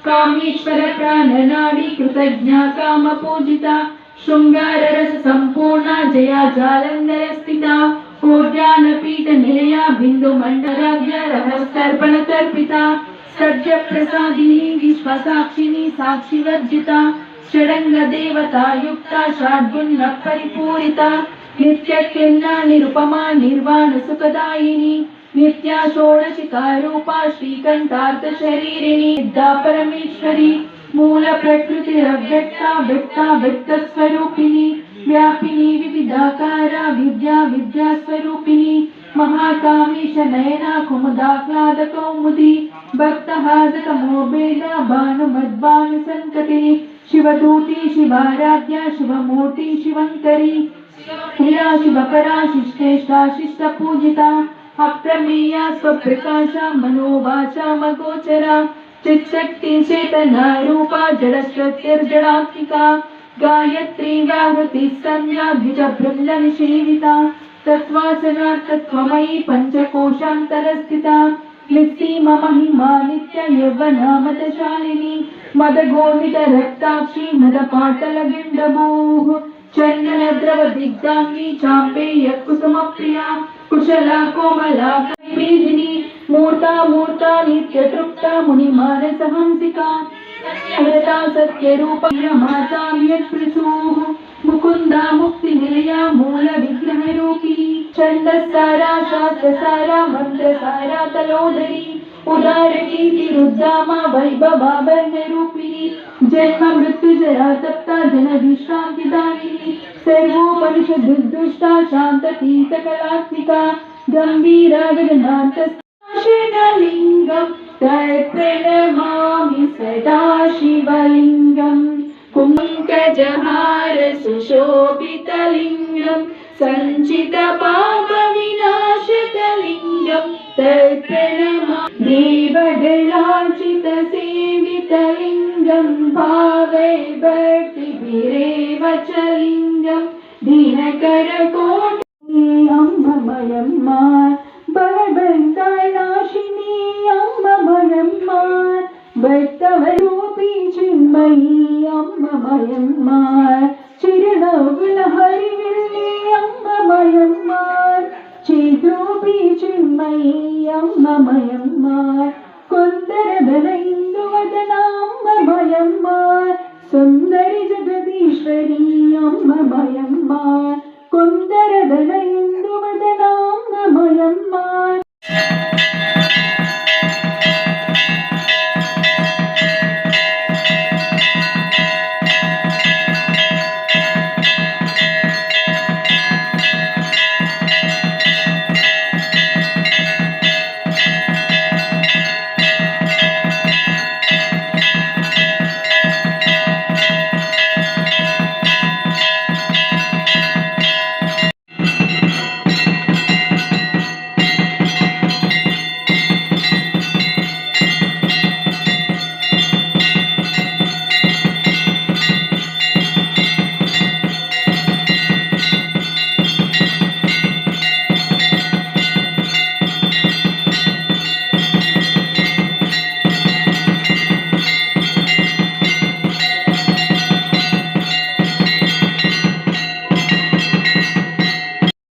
कामेश्वर प्राणनाडी कृतज्ञा काम पूजिता शृंगार रस संपूर्णा जया जालंधर स्थिता कोट्यान पीठ निलया बिंदु मंडराज्य रहस्यर्पण तर्पिता सद्य प्रसादिनी विश्वसाक्षिणी साक्षी वर्जिता षडंग देवता युक्ता षड्गुण परिपूरिता नित्य किन्ना निरुपमा निर्वाण सुखदायिनी नित्या षोडशिका रूपा श्रीकंठार्थ शरीरिणी विद्या परमेश्वरी मूल प्रकृति अव्यक्ता व्यक्ता व्यक्त स्वरूपिणी व्यापिनी विविधाकारा विद्या विद्या स्वरूपिणी महाकामेश नयना कुमुदाह्लाद कौमुदी भक्तहासक मोभेद भानुमद्भानु संकटिनी शिवदूती शिवाराध्या शिवमूर्ति शिवंकरी हिरा शिवपरा शिष्टेष्टा शिष्ट पूजिता अप्रमेया स्वप्रकाशा मनोवाचा मगोचरा चित्शक्ति चेतना रूपा जडशक्तिर्जडात्मिका गायत्री व्याहृति संज्ञा द्विज ब्रह्म निषेविता तत्वासना तत्वमयी पंचकोशान्तरस्थिता निस्सीम महिमा नित्य यौवना मदशालिनी मदगोविद रक्ताक्षी मदपाटलगिण्डभूः चंदन द्रव दिग्धांगी चांपेय कुसुम प्रिया कुशला कोमला मेदिनी मूर्ता मूर्ता नित्य तृप्ता मुनिमानस हंसिका सत्यव्रता सत्य रूपा माता यत्प्रसूः मुकुंदा मुक्ति निलया मूल विग्रह रूपिणी छंदसारा शास्त्रसारा मंत्रसारा तलोदरी उदार कीर्ति रुद्रामा वैभवा वर्ण रूपिणी जन्म मृत्यु जरा तप्ता जन विश्रांति दायिनी सर्वोपनिषद दुष्टा शांति सकलात्मिका गंभीरा गगनांत शिवलिंगम प्रणमामि सदा शिवलिंगम कुंकजहार सुशोभितलिंगम संचित पाप विनाशकलिंगम तत्प्रणमामि देवगणार्चित सेवितलिंगम भावे भक्तिभिरेव च लिंगम दिनकर कोटि अम्बमयम्म भवभक्तनाशिनी अम्बमयम्म भक्तवरूपी चिन्मयी अम्बमयम्म